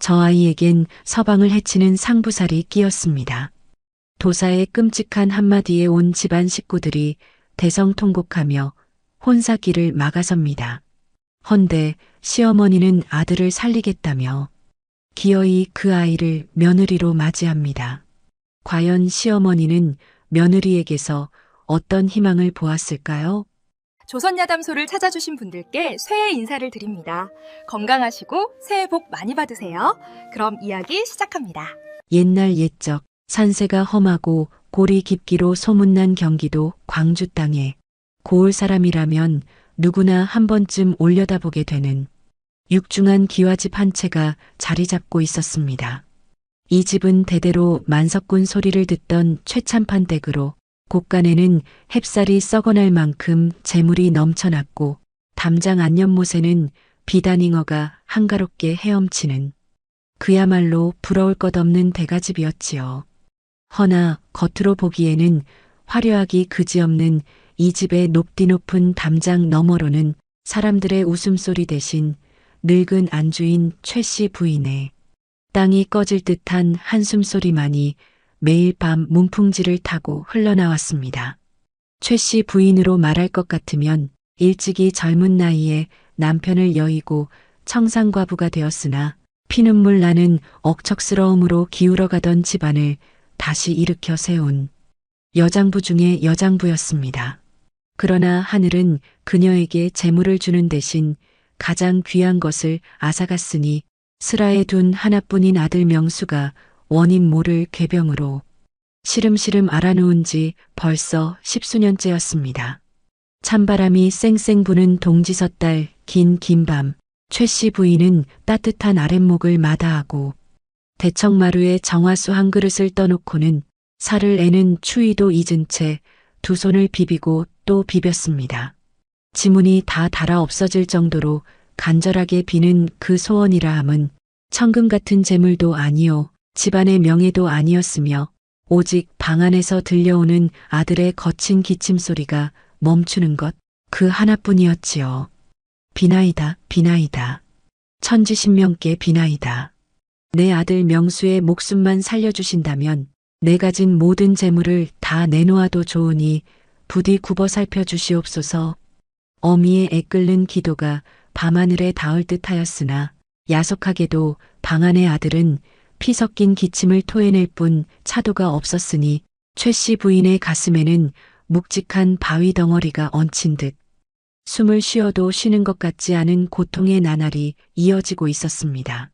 저 아이에겐 서방을 해치는 상부살이 끼었습니다. 도사의 끔찍한 한마디에 온 집안 식구들이 대성통곡하며 혼사길을 막아섭니다. 헌데 시어머니는 아들을 살리겠다며 기어이 그 아이를 며느리로 맞이합니다. 과연 시어머니는 며느리에게서 어떤 희망을 보았을까요? 조선야담소를 찾아주신 분들께 새해 인사를 드립니다. 건강하시고 새해 복 많이 받으세요. 그럼 이야기 시작합니다. 옛날 옛적 산세가 험하고 골이 깊기로 소문난 경기도 광주 땅에 고을 사람이라면 누구나 한 번쯤 올려다보게 되는 육중한 기와집 한 채가 자리 잡고 있었습니다. 이 집은 대대로 만석군 소리를 듣던 최참판 댁으로 곳간에는 햅쌀이 썩어날 만큼 재물이 넘쳐났고 담장 안면못에는 비단잉어가 한가롭게 헤엄치는 그야말로 부러울 것 없는 대가집이었지요. 허나 겉으로 보기에는 화려하기 그지없는 이 집의 높디 높은 담장 너머로는 사람들의 웃음소리 대신 늙은 안주인 최 씨 부인의 땅이 꺼질 듯한 한숨소리만이 매일 밤 문풍지를 타고 흘러나왔습니다. 최 씨 부인으로 말할 것 같으면 일찍이 젊은 나이에 남편을 여의고 청산과부가 되었으나 피눈물 나는 억척스러움으로 기울어가던 집안을 다시 일으켜 세운 여장부 중의 여장부였습니다. 그러나 하늘은 그녀에게 재물을 주는 대신 가장 귀한 것을 앗아갔으니 슬하에 둔 하나뿐인 아들 명수가 원인 모를 궤병으로 시름시름 앓아누운 지 벌써 10수년째였습니다. 찬바람이 쌩쌩 부는 동지섣달 긴 밤 최 씨 부인은 따뜻한 아랫목을 마다하고 대청마루에 정화수 한 그릇을 떠놓고는 살을 애는 추위도 잊은 채 두 손을 비비고 또 비볐습니다. 지문이 다 닳아 없어질 정도로 간절하게 비는 그 소원이라 함은 천금 같은 재물도 아니요 집안의 명예도 아니었으며 오직 방 안에서 들려오는 아들의 거친 기침 소리가 멈추는 것 그 하나뿐이었지요. 비나이다 비나이다. 천지신명께 비나이다. 내 아들 명수의 목숨만 살려주신다면 내 가진 모든 재물을 다 내놓아도 좋으니 부디 굽어 살펴주시옵소서. 어미의 애끓는 기도가 밤하늘에 닿을 듯하였으나 야속하게도 방 안의 아들은 피 섞인 기침을 토해낼 뿐 차도가 없었으니 최 씨 부인의 가슴에는 묵직한 바위 덩어리가 얹힌 듯 숨을 쉬어도 쉬는 것 같지 않은 고통의 나날이 이어지고 있었습니다.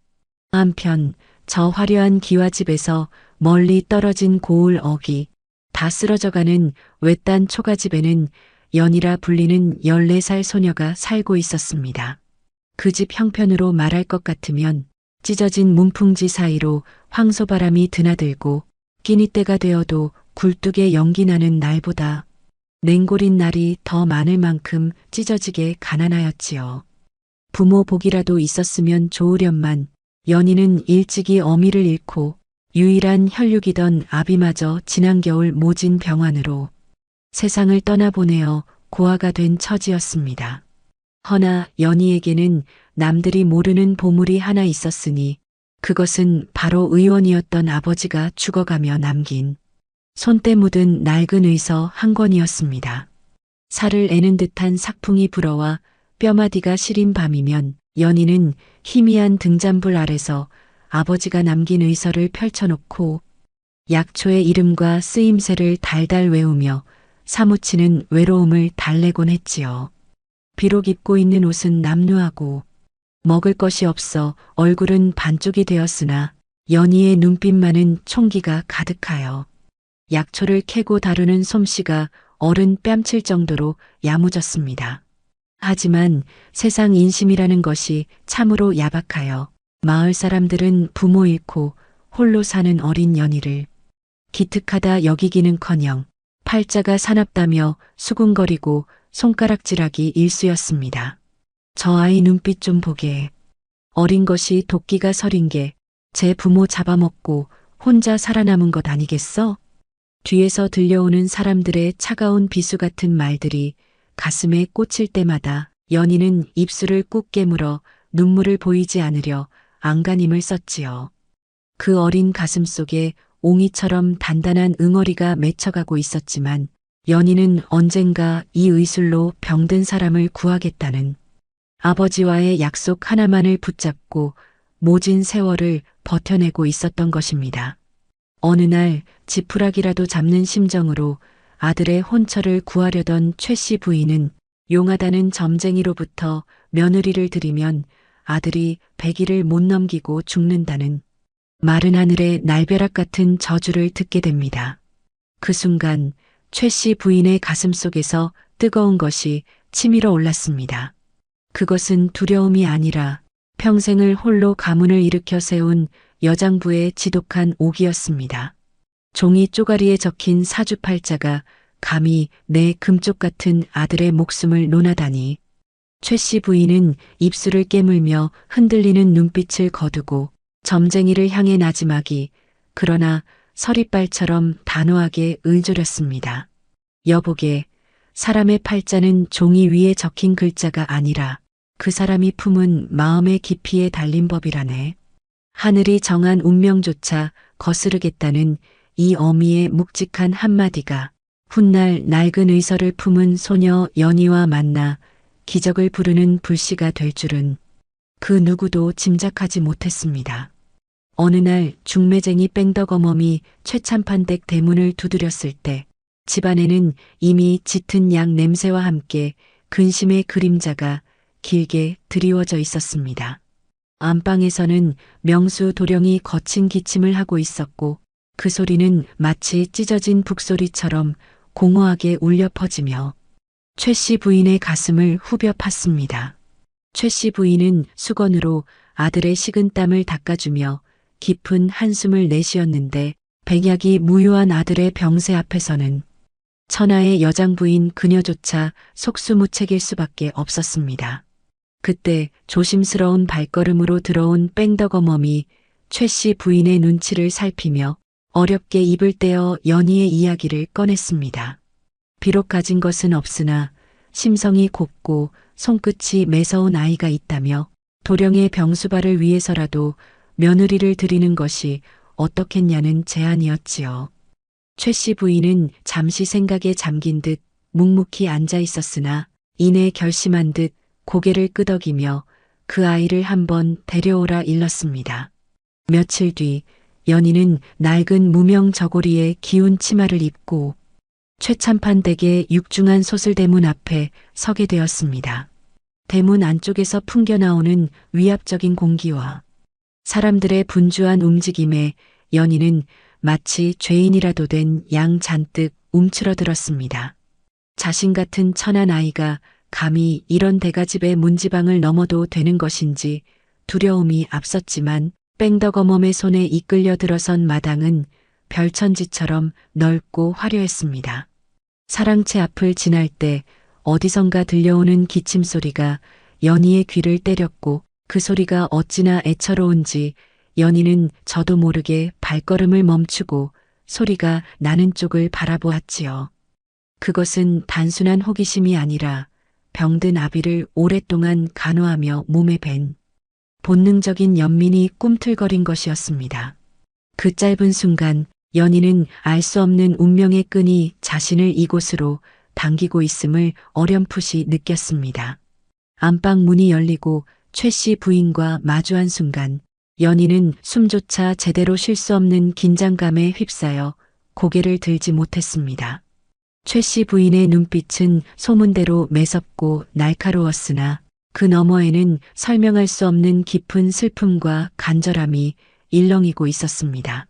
한편 저 화려한 기와집에서 멀리 떨어진 고을 어귀 다 쓰러져가는 외딴 초가집에는 연이라 불리는 14살 소녀가 살고 있었습니다. 그 집 형편으로 말할 것 같으면 찢어진 문풍지 사이로 황소바람이 드나들고 끼니 때가 되어도 굴뚝에 연기 나는 날보다 냉골인 날이 더 많을 만큼 찢어지게 가난하였지요. 부모 복이라도 있었으면 좋으련만 연희는 일찍이 어미를 잃고 유일한 혈육이던 아비마저 지난 겨울 모진 병환으로 세상을 떠나보내어 고아가 된 처지였습니다. 허나 연희에게는 남들이 모르는 보물이 하나 있었으니 그것은 바로 의원이었던 아버지가 죽어가며 남긴 손때 묻은 낡은 의서 한 권이었습니다. 살을 애는 듯한 삭풍이 불어와 뼈마디가 시린 밤이면 연희는 희미한 등잔불 아래서 아버지가 남긴 의서를 펼쳐놓고 약초의 이름과 쓰임새를 달달 외우며 사무치는 외로움을 달래곤 했지요. 비록 입고 있는 옷은 남루하고 먹을 것이 없어 얼굴은 반쪽이 되었으나 연희의 눈빛만은 총기가 가득하여 약초를 캐고 다루는 솜씨가 어른 뺨칠 정도로 야무졌습니다. 하지만 세상 인심이라는 것이 참으로 야박하여 마을 사람들은 부모 잃고 홀로 사는 어린 연희를 기특하다 여기기는커녕 팔자가 사납다며 수군거리고 손가락질하기 일쑤였습니다. 저 아이 눈빛 좀 보게. 어린 것이 도끼가 서린 게 제 부모 잡아먹고 혼자 살아남은 것 아니겠어? 뒤에서 들려오는 사람들의 차가운 비수 같은 말들이 가슴에 꽂힐 때마다 연희는 입술을 꾹 깨물어 눈물을 보이지 않으려 안간힘을 썼지요. 그 어린 가슴 속에 옹이처럼 단단한 응어리가 맺혀가고 있었지만 연희는 언젠가 이 의술로 병든 사람을 구하겠다는 아버지와의 약속 하나만을 붙잡고 모진 세월을 버텨내고 있었던 것입니다. 어느 날 지푸라기라도 잡는 심정으로 아들의 혼처를 구하려던 최 씨 부인은 용하다는 점쟁이로부터 며느리를 들이면 아들이 100일을 못 넘기고 죽는다는 마른 하늘의 날벼락 같은 저주를 듣게 됩니다. 그 순간 최 씨 부인의 가슴 속에서 뜨거운 것이 치밀어 올랐습니다. 그것은 두려움이 아니라 평생을 홀로 가문을 일으켜 세운 여장부의 지독한 옥이었습니다. 종이 쪼가리에 적힌 사주팔자가 감히 내 금쪽 같은 아들의 목숨을 논하다니. 최 씨 부인은 입술을 깨물며 흔들리는 눈빛을 거두고 점쟁이를 향해 나지막이 그러나 서리빨처럼 단호하게 을조렸습니다. 여보게, 사람의 팔자는 종이 위에 적힌 글자가 아니라 그 사람이 품은 마음의 깊이에 달린 법이라네. 하늘이 정한 운명조차 거스르겠다는 이 어미의 묵직한 한마디가 훗날 낡은 의서를 품은 소녀 연희와 만나 기적을 부르는 불씨가 될 줄은 그 누구도 짐작하지 못했습니다. 어느 날 중매쟁이 뺑덕어멈이 최참판댁 대문을 두드렸을 때 집안에는 이미 짙은 양 냄새와 함께 근심의 그림자가 길게 드리워져 있었습니다. 안방에서는 명수 도령이 거친 기침을 하고 있었고 그 소리는 마치 찢어진 북소리처럼 공허하게 울려 퍼지며 최 씨 부인의 가슴을 후벼 팠습니다. 최 씨 부인은 수건으로 아들의 식은 땀을 닦아주며 깊은 한숨을 내쉬었는데 백약이 무효한 아들의 병세 앞에서는 천하의 여장부인 그녀조차 속수무책일 수밖에 없었습니다. 그때 조심스러운 발걸음으로 들어온 뺑덕어멈이 최 씨 부인의 눈치를 살피며 어렵게 입을 떼어 연희의 이야기를 꺼냈습니다. 비록 가진 것은 없으나 심성이 곱고 손끝이 매서운 아이가 있다며 도령의 병수발을 위해서라도 며느리를 드리는 것이 어떻겠냐는 제안이었지요. 최 씨 부인은 잠시 생각에 잠긴 듯 묵묵히 앉아 있었으나 이내 결심한 듯 고개를 끄덕이며 그 아이를 한번 데려오라 일렀습니다. 며칠 뒤 연희는 낡은 무명 저고리에 기운 치마를 입고 최참판 댁의 육중한 소슬대문 앞에 서게 되었습니다. 대문 안쪽에서 풍겨나오는 위압적인 공기와 사람들의 분주한 움직임에 연희는 마치 죄인이라도 된 양 잔뜩 움츠러들었습니다. 자신 같은 천한 아이가 감히 이런 대가집의 문지방을 넘어도 되는 것인지 두려움이 앞섰지만 뺑덕어멈의 손에 이끌려 들어선 마당은 별천지처럼 넓고 화려했습니다. 사랑채 앞을 지날 때 어디선가 들려오는 기침 소리가 연희의 귀를 때렸고 그 소리가 어찌나 애처로운지 연희는 저도 모르게 발걸음을 멈추고 소리가 나는 쪽을 바라보았지요. 그것은 단순한 호기심이 아니라 병든 아비를 오랫동안 간호하며 몸에 밴 본능적인 연민이 꿈틀거린 것이었습니다. 그 짧은 순간 연희는 알 수 없는 운명의 끈이 자신을 이곳으로 당기고 있음을 어렴풋이 느꼈습니다. 안방 문이 열리고 최 씨 부인과 마주한 순간 연희는 숨조차 제대로 쉴 수 없는 긴장감에 휩싸여 고개를 들지 못했습니다. 최 씨 부인의 눈빛은 소문대로 매섭고 날카로웠으나 그 너머에는 설명할 수 없는 깊은 슬픔과 간절함이 일렁이고 있었습니다.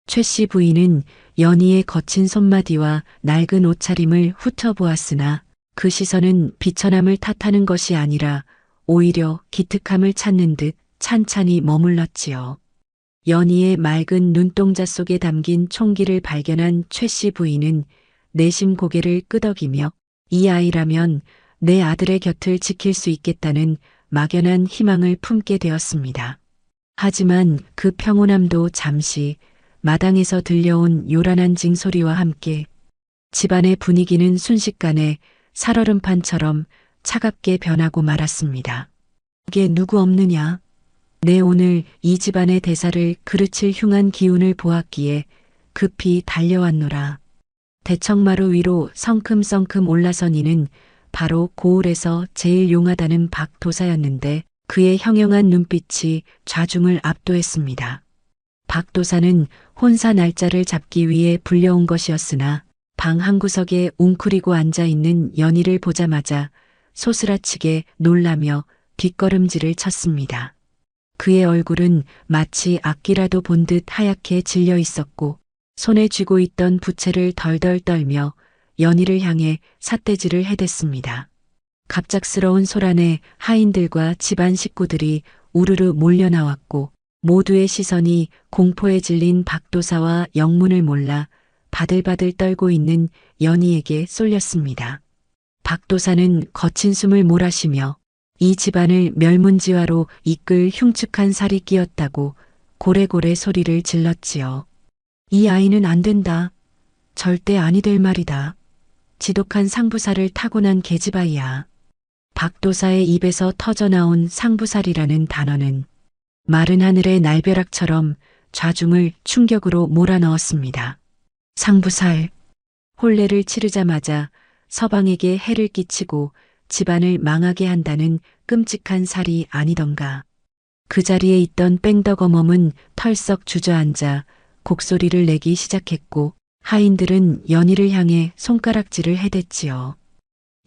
최 씨 부인은 연희의 거친 손마디와 낡은 옷차림을 훑어보았으나 그 시선은 비천함을 탓하는 것이 아니라 오히려 기특함을 찾는 듯 찬찬히 머물렀지요. 연희의 맑은 눈동자 속에 담긴 총기를 발견한 최 씨 부인은 내심 고개를 끄덕이며 이 아이라면 내 아들의 곁을 지킬 수 있겠다는 막연한 희망을 품게 되었습니다. 하지만 그 평온함도 잠시 마당에서 들려온 요란한 징소리와 함께 집안의 분위기는 순식간에 살얼음판처럼 차갑게 변하고 말았습니다. 그게 누구 없느냐? 내 오늘 이 집안의 대사를 그르칠 흉한 기운을 보았기에 급히 달려왔노라. 대청마루 위로 성큼성큼 올라선 이는 바로 고을에서 제일 용하다는 박도사였는데 그의 형형한 눈빛이 좌중을 압도했습니다. 박도사는 혼사 날짜를 잡기 위해 불려온 것이었으나 방 한구석에 웅크리고 앉아있는 연희를 보자마자 소스라치게 놀라며 뒷걸음질을 쳤습니다. 그의 얼굴은 마치 악기라도 본 듯 하얗게 질려 있었고 손에 쥐고 있던 부채를 덜덜 떨며 연희를 향해 삿대질을 해댔습니다. 갑작스러운 소란에 하인들과 집안 식구들이 우르르 몰려 나왔고 모두의 시선이 공포에 질린 박도사와 영문을 몰라 바들바들 떨고 있는 연희에게 쏠렸습니다. 박도사는 거친 숨을 몰아쉬며 이 집안을 멸문지화로 이끌 흉측한 살이 끼었다고 고래고래 소리를 질렀지요. 이 아이는 안 된다. 절대 아니 될 말이다. 지독한 상부살을 타고난 계집아이야. 박도사의 입에서 터져나온 상부살이라는 단어는 마른 하늘의 날벼락처럼 좌중을 충격으로 몰아넣었습니다. 상부살. 혼례를 치르자마자 서방에게 해를 끼치고 집안을 망하게 한다는 끔찍한 살이 아니던가. 그 자리에 있던 뺑덕어멈은 털썩 주저앉아 곡소리를 내기 시작했고 하인들은 연희를 향해 손가락질을 해댔지요.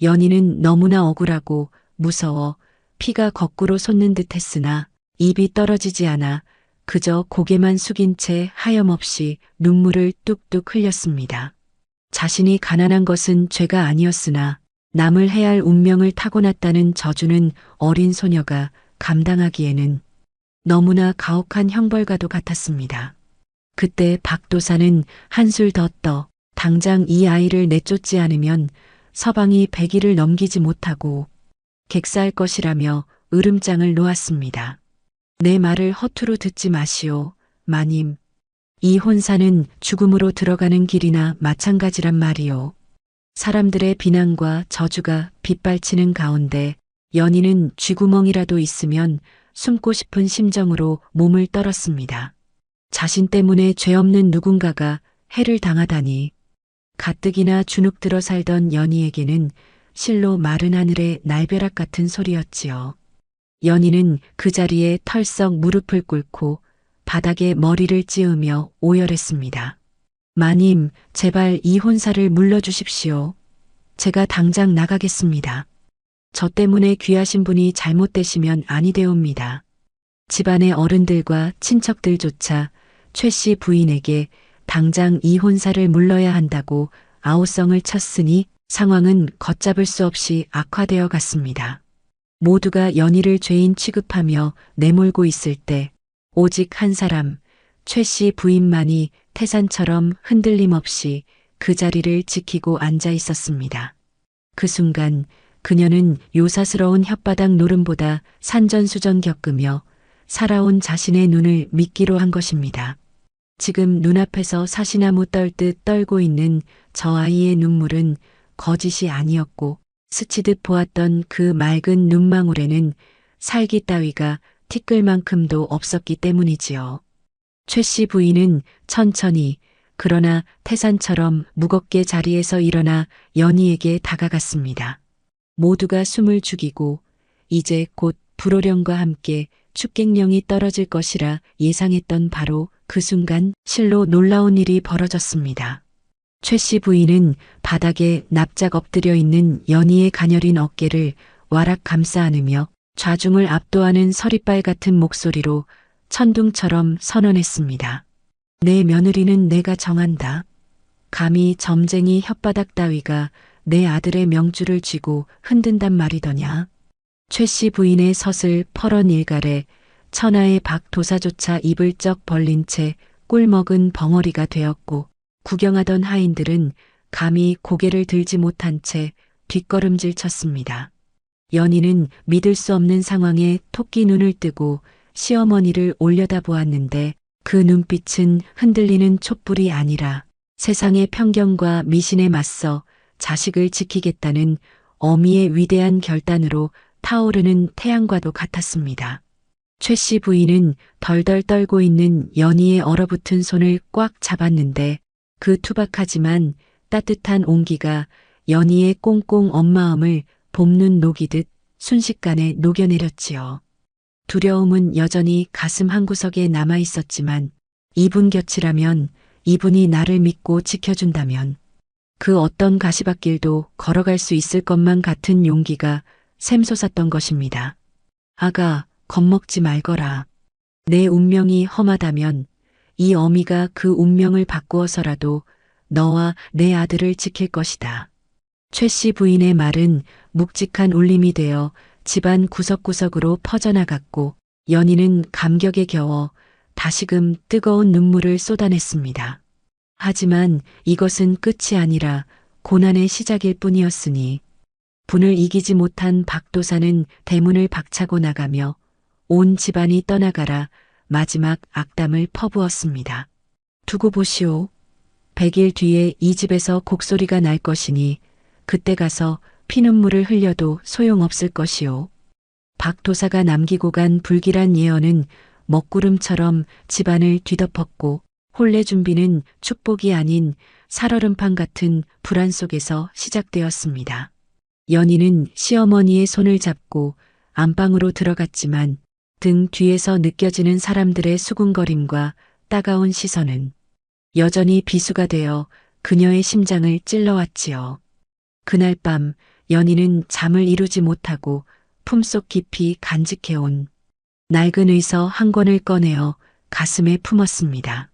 연희는 너무나 억울하고 무서워 피가 거꾸로 솟는 듯 했으나 입이 떨어지지 않아 그저 고개만 숙인 채 하염없이 눈물을 뚝뚝 흘렸습니다. 자신이 가난한 것은 죄가 아니었으나 남을 해할 운명을 타고났다는 저주는 어린 소녀가 감당하기에는 너무나 가혹한 형벌과도 같았습니다. 그때 박도사는 한술 더 떠 당장 이 아이를 내쫓지 않으면 서방이 100일을 넘기지 못하고 객사할 것이라며 으름장을 놓았습니다. 내 말을 허투루 듣지 마시오, 마님. 이 혼사는 죽음으로 들어가는 길이나 마찬가지란 말이오. 사람들의 비난과 저주가 빗발치는 가운데 연희는 쥐구멍이라도 있으면 숨고 싶은 심정으로 몸을 떨었습니다. 자신 때문에 죄 없는 누군가가 해를 당하다니. 가뜩이나 주눅들어 살던 연희에게는 실로 마른 하늘의 날벼락 같은 소리였지요. 연희는 그 자리에 털썩 무릎을 꿇고 바닥에 머리를 찌으며 오열했습니다. 마님, 제발 이 혼사를 물러주십시오. 제가 당장 나가겠습니다. 저 때문에 귀하신 분이 잘못되시면 아니 되옵니다. 집안의 어른들과 친척들조차 최 씨 부인에게 당장 이 혼사를 물러야 한다고 아우성을 쳤으니 상황은 걷잡을 수 없이 악화되어 갔습니다. 모두가 연희를 죄인 취급하며 내몰고 있을 때 오직 한 사람, 최 씨 부인만이 태산처럼 흔들림 없이 그 자리를 지키고 앉아 있었습니다. 그 순간 그녀는 요사스러운 혓바닥 노름보다 산전수전 겪으며 살아온 자신의 눈을 믿기로 한 것입니다. 지금 눈앞에서 사시나무 떨듯 떨고 있는 저 아이의 눈물은 거짓이 아니었고 스치듯 보았던 그 맑은 눈망울에는 살기 따위가 티끌만큼도 없었기 때문이지요. 최 씨 부인은 천천히 그러나 태산처럼 무겁게 자리에서 일어나 연희에게 다가갔습니다. 모두가 숨을 죽이고 이제 곧 불호령과 함께 축객령이 떨어질 것이라 예상했던 바로 그 순간 실로 놀라운 일이 벌어졌습니다. 최 씨 부인은 바닥에 납작 엎드려 있는 연희의 가녀린 어깨를 와락 감싸 안으며 좌중을 압도하는 서리빨 같은 목소리로 천둥처럼 선언했습니다. 내 며느리는 내가 정한다. 감히 점쟁이 혓바닥 따위가 내 아들의 명주를 쥐고 흔든단 말이더냐. 최 씨 부인의 서슬 퍼런 일갈에 천하의 박도사조차 입을 쩍 벌린 채 꿀먹은 벙어리가 되었고 구경하던 하인들은 감히 고개를 들지 못한 채 뒷걸음질 쳤습니다. 연희는 믿을 수 없는 상황에 토끼 눈을 뜨고 시어머니를 올려다보았는데 그 눈빛은 흔들리는 촛불이 아니라 세상의 편견과 미신에 맞서 자식을 지키겠다는 어미의 위대한 결단으로 타오르는 태양과도 같았습니다. 최 씨 부인은 덜덜 떨고 있는 연희의 얼어붙은 손을 꽉 잡았는데 그 투박하지만 따뜻한 온기가 연희의 꽁꽁 언 마음을 봄눈 녹이듯 순식간에 녹여내렸지요. 두려움은 여전히 가슴 한구석에 남아 있었지만 이분 곁이라면, 이분이 나를 믿고 지켜준다면 그 어떤 가시밭길도 걸어갈 수 있을 것만 같은 용기가 샘솟았던 것입니다. 아가, 겁먹지 말거라. 내 운명이 험하다면 이 어미가 그 운명을 바꾸어서라도 너와 내 아들을 지킬 것이다. 최 씨 부인의 말은 묵직한 울림이 되어 집안 구석구석으로 퍼져나갔고 연희는 감격에 겨워 다시금 뜨거운 눈물을 쏟아냈습니다. 하지만 이것은 끝이 아니라 고난의 시작일 뿐이었으니 분을 이기지 못한 박도사는 대문을 박차고 나가며 온 집안이 떠나가라 마지막 악담을 퍼부었습니다. 두고 보시오. 100일 뒤에 이 집에서 곡소리가 날 것이니 그때 가서 피눈물을 흘려도 소용없을 것이오. 박도사가 남기고 간 불길한 예언은 먹구름처럼 집안을 뒤덮었고 혼례 준비는 축복이 아닌 살얼음판 같은 불안 속에서 시작되었습니다. 연희는 시어머니의 손을 잡고 안방으로 들어갔지만 등 뒤에서 느껴지는 사람들의 수군거림과 따가운 시선은 여전히 비수가 되어 그녀의 심장을 찔러왔지요. 그날 밤 연희는 잠을 이루지 못하고 품속 깊이 간직해온 낡은 의서 한 권을 꺼내어 가슴에 품었습니다.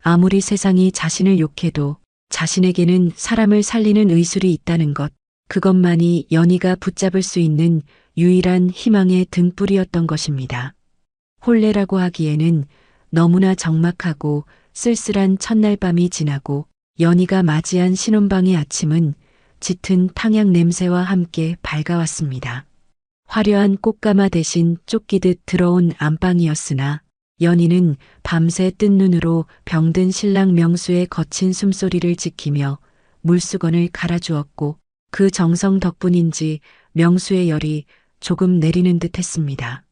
아무리 세상이 자신을 욕해도 자신에게는 사람을 살리는 의술이 있다는 것, 그것만이 연희가 붙잡을 수 있는 유일한 희망의 등불이었던 것입니다. 혼례라고 하기에는 너무나 적막하고 쓸쓸한 첫날 밤이 지나고 연희가 맞이한 신혼방의 아침은 짙은 탕약 냄새와 함께 밝아왔습니다. 화려한 꽃가마 대신 쫓기듯 들어온 안방이었으나 연희는 밤새 뜬 눈으로 병든 신랑 명수의 거친 숨소리를 지키며 물수건을 갈아주었고 그 정성 덕분인지 명수의 열이 조금 내리는 듯 했습니다.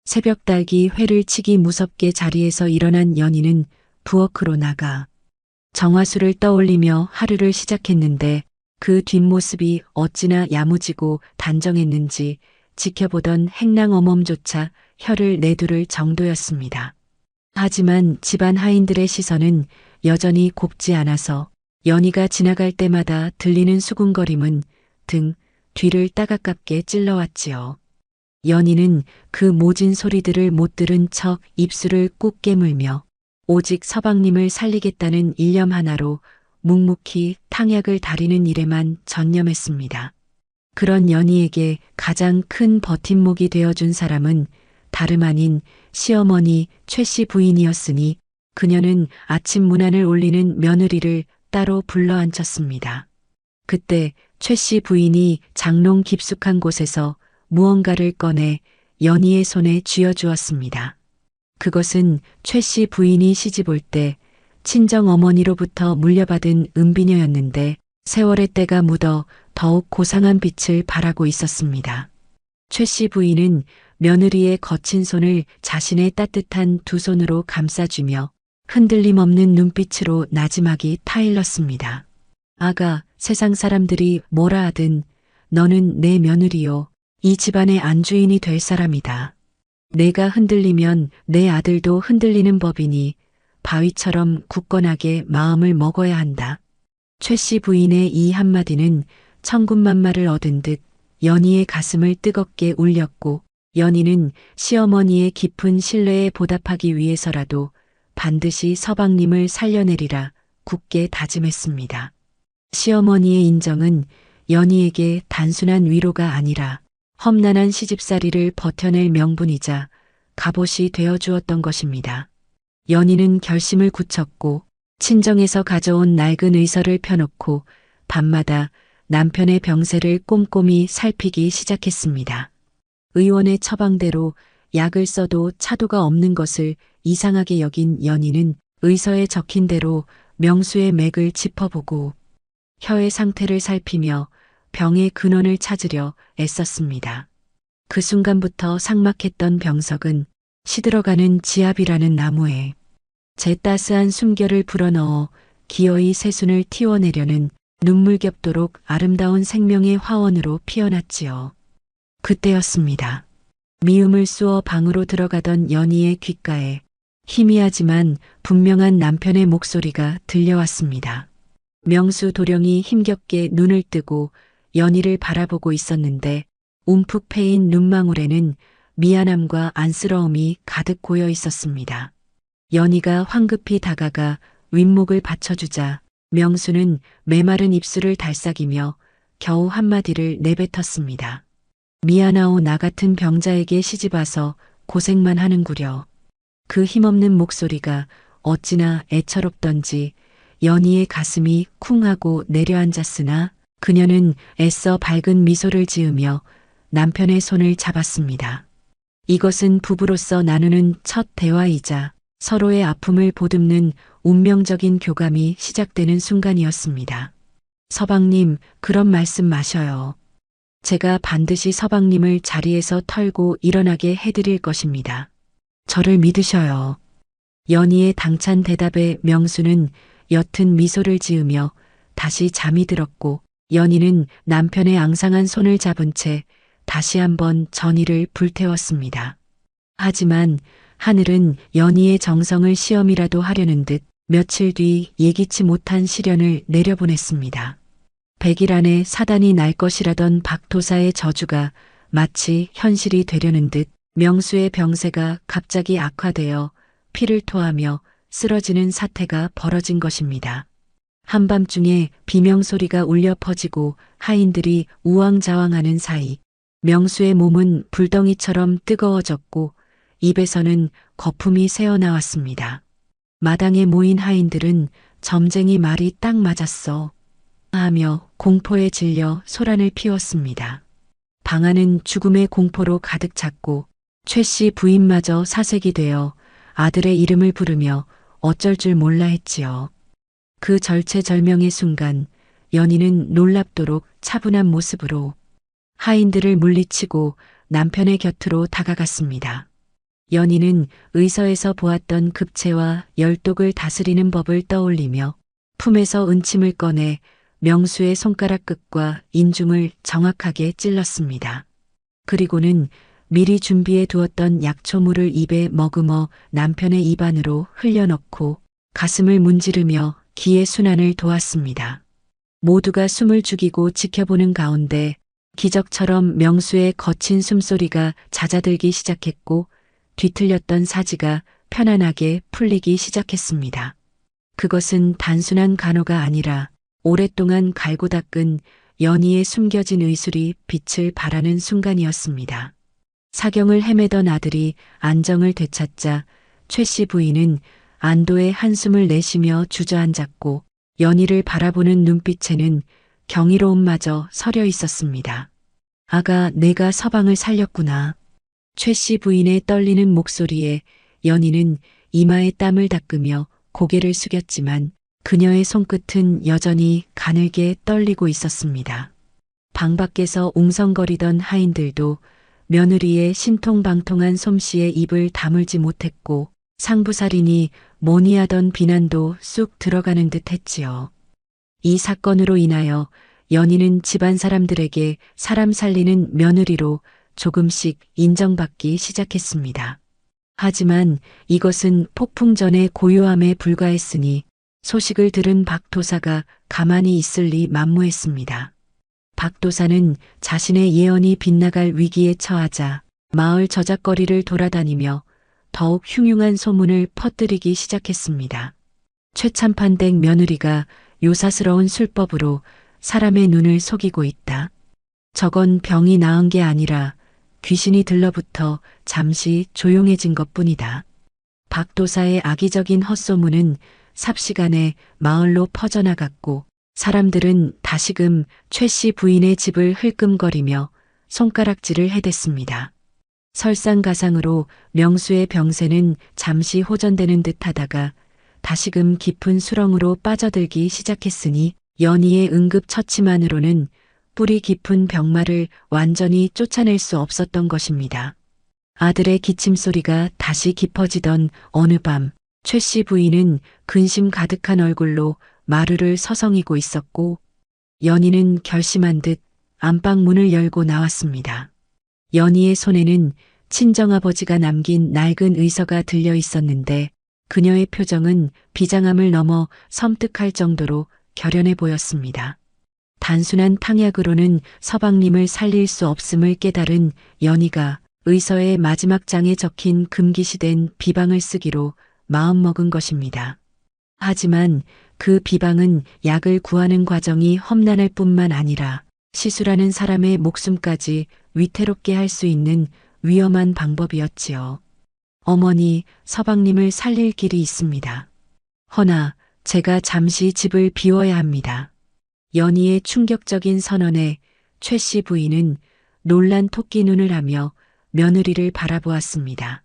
새벽 달기 회를 치기 무섭게 자리에서 일어난 연희는 부엌으로 나가 정화수를 떠올리며 하루를 시작했는데 그 뒷모습이 어찌나 야무지고 단정했는지 지켜보던 행랑 어멈조차 혀를 내두를 정도였습니다. 하지만 집안 하인들의 시선은 여전히 곱지 않아서 연희가 지나갈 때마다 들리는 수군거림은 등 뒤를 따갑게 찔러왔지요. 연희는 그 모진 소리들을 못 들은 척 입술을 꾹 깨물며 오직 서방님을 살리겠다는 일념 하나로 묵묵히 탕약을 다리는 일에만 전념했습니다. 그런 연희에게 가장 큰 버팀목이 되어준 사람은 다름 아닌 시어머니 최 씨 부인이었으니 그녀는 아침 문안을 올리는 며느리를 따로 불러 앉혔습니다. 그때 최 씨 부인이 장롱 깊숙한 곳에서 무언가를 꺼내 연희의 손에 쥐어주었습니다. 그것은 최 씨 부인이 시집올 때 친정 어머니로부터 물려받은 은비녀였는데 세월의 때가 묻어 더욱 고상한 빛을 발하고 있었습니다. 최 씨 부인은 며느리의 거친 손을 자신의 따뜻한 두 손으로 감싸주며 흔들림 없는 눈빛으로 나지막이 타일렀습니다. 아가, 세상 사람들이 뭐라 하든 너는 내 며느리요. 이 집안의 안주인이 될 사람이다. 내가 흔들리면 내 아들도 흔들리는 법이니 바위처럼 굳건하게 마음을 먹어야 한다. 최 씨 부인의 이 한마디는 천군만마를 얻은 듯 연희의 가슴을 뜨겁게 울렸고 연희는 시어머니의 깊은 신뢰에 보답하기 위해서라도 반드시 서방님을 살려내리라 굳게 다짐했습니다. 시어머니의 인정은 연희에게 단순한 위로가 아니라 험난한 시집살이를 버텨낼 명분이자 갑옷이 되어주었던 것입니다. 연희는 결심을 굳혔고 친정에서 가져온 낡은 의서를 펴놓고 밤마다 남편의 병세를 꼼꼼히 살피기 시작했습니다. 의원의 처방대로 약을 써도 차도가 없는 것을 이상하게 여긴 연희는 의서에 적힌 대로 명수의 맥을 짚어보고 혀의 상태를 살피며 병의 근원을 찾으려 애썼습니다. 그 순간부터 삭막했던 병석은 시들어가는 지압이라는 나무에 제 따스한 숨결을 불어넣어 기어이 새순을 틔워내려는 눈물겹도록 아름다운 생명의 화원으로 피어났지요. 그때였습니다. 미움을 쑤어 방으로 들어가던 연희의 귓가에 희미하지만 분명한 남편의 목소리가 들려왔습니다. 명수 도령이 힘겹게 눈을 뜨고 연희를 바라보고 있었는데 움푹 패인 눈망울에는 미안함과 안쓰러움이 가득 고여 있었습니다. 연희가 황급히 다가가 윗목을 받쳐주자 명수는 메마른 입술을 달싹이며 겨우 한마디를 내뱉었습니다. 미안하오, 나 같은 병자에게 시집와서 고생만 하는구려. 그 힘없는 목소리가 어찌나 애처롭던지 연희의 가슴이 쿵하고 내려앉았으나 그녀는 애써 밝은 미소를 지으며 남편의 손을 잡았습니다. 이것은 부부로서 나누는 첫 대화이자 서로의 아픔을 보듬는 운명적인 교감이 시작되는 순간이었습니다. 서방님, 그런 말씀 마셔요. 제가 반드시 서방님을 자리에서 털고 일어나게 해드릴 것입니다. 저를 믿으셔요. 연희의 당찬 대답에 명수는 옅은 미소를 지으며 다시 잠이 들었고 연희는 남편의 앙상한 손을 잡은 채 다시 한번 전의를 불태웠습니다. 하지만 하늘은 연희의 정성을 시험이라도 하려는 듯 며칠 뒤 예기치 못한 시련을 내려보냈습니다. 100일 안에 사단이 날 것이라던 박도사의 저주가 마치 현실이 되려는 듯 명수의 병세가 갑자기 악화되어 피를 토하며 쓰러지는 사태가 벌어진 것입니다. 한밤중에 비명소리가 울려 퍼지고 하인들이 우왕좌왕하는 사이 명수의 몸은 불덩이처럼 뜨거워졌고 입에서는 거품이 새어나왔습니다. 마당에 모인 하인들은 점쟁이 말이 딱 맞았어 하며 공포에 질려 소란을 피웠습니다. 방 안은 죽음의 공포로 가득 찼고 최 씨 부인마저 사색이 되어 아들의 이름을 부르며 어쩔 줄 몰라 했지요. 그 절체절명의 순간 연희는 놀랍도록 차분한 모습으로 하인들을 물리치고 남편의 곁으로 다가갔습니다. 연희는 의서에서 보았던 급체와 열독을 다스리는 법을 떠올리며 품에서 은침을 꺼내 명수의 손가락 끝과 인중을 정확하게 찔렀습니다. 그리고는 미리 준비해 두었던 약초물을 입에 머금어 남편의 입안으로 흘려넣고 가슴을 문지르며 기의 순환을 도왔습니다. 모두가 숨을 죽이고 지켜보는 가운데 기적처럼 명수의 거친 숨소리가 잦아들기 시작했고 뒤틀렸던 사지가 편안하게 풀리기 시작했습니다. 그것은 단순한 간호가 아니라 오랫동안 갈고 닦은 연희의 숨겨진 의술이 빛을 발하는 순간이었습니다. 사경을 헤매던 아들이 안정을 되찾자 최 씨 부인은 안도의 한숨을 내쉬며 주저앉았고 연희를 바라보는 눈빛에는 경이로움마저 서려 있었습니다. 아가, 내가 서방을 살렸구나. 최 씨 부인의 떨리는 목소리에 연희는 이마에 땀을 닦으며 고개를 숙였지만 그녀의 손끝은 여전히 가늘게 떨리고 있었습니다. 방 밖에서 웅성거리던 하인들도 며느리의 신통방통한 솜씨에 입을 다물지 못했고 상부살인이 뭐니 하던 비난도 쑥 들어가는 듯 했지요. 이 사건으로 인하여 연희는 집안 사람들에게 사람 살리는 며느리로 조금씩 인정받기 시작했습니다. 하지만 이것은 폭풍전의 고요함에 불과했으니 소식을 들은 박도사가 가만히 있을 리 만무했습니다. 박도사는 자신의 예언이 빗나갈 위기에 처하자 마을 저작거리를 돌아다니며 더욱 흉흉한 소문을 퍼뜨리기 시작했습니다. 최참판댁 며느리가 요사스러운 술법으로 사람의 눈을 속이고 있다. 저건 병이 나은 게 아니라 귀신이 들러붙어 잠시 조용해진 것뿐이다. 박도사의 악의적인 헛소문은 삽시간에 마을로 퍼져나갔고 사람들은 다시금 최 씨 부인의 집을 흘끔거리며 손가락질을 해댔습니다. 설상가상으로 명수의 병세는 잠시 호전되는 듯하다가 다시금 깊은 수렁으로 빠져들기 시작했으니 연희의 응급처치만으로는 뿌리 깊은 병마를 완전히 쫓아낼 수 없었던 것입니다. 아들의 기침 소리가 다시 깊어지던 어느 밤, 최 씨 부인은 근심 가득한 얼굴로 마루를 서성이고 있었고, 연희는 결심한 듯 안방 문을 열고 나왔습니다. 연희의 손에는 친정아버지가 남긴 낡은 의서가 들려 있었는데 그녀의 표정은 비장함을 넘어 섬뜩할 정도로 결연해 보였습니다. 단순한 탕약으로는 서방님을 살릴 수 없음을 깨달은 연희가 의서의 마지막 장에 적힌 금기시된 비방을 쓰기로 마음먹은 것입니다. 하지만 그 비방은 약을 구하는 과정이 험난할 뿐만 아니라 시술하는 사람의 목숨까지 위태롭게 할 수 있는 위험한 방법이었지요. 어머니, 서방님을 살릴 길이 있습니다. 허나 제가 잠시 집을 비워야 합니다. 연희의 충격적인 선언에 최 씨 부인은 놀란 토끼 눈을 하며 며느리를 바라보았습니다.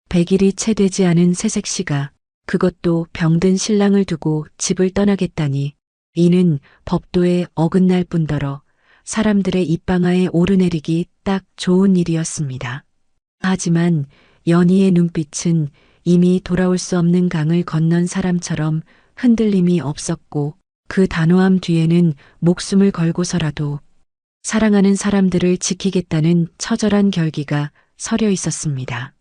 100일이 채 되지 않은 새색 씨가 그것도 병든 신랑을 두고 집을 떠나겠다니 이는 법도에 어긋날 뿐더러 사람들의 입방아에 오르내리기 딱 좋은 일이었습니다. 하지만 연희의 눈빛은 이미 돌아올 수 없는 강을 건넌 사람처럼 흔들림이 없었고 그 단호함 뒤에는 목숨을 걸고서라도 사랑하는 사람들을 지키겠다는 처절한 결기가 서려 있었습니다.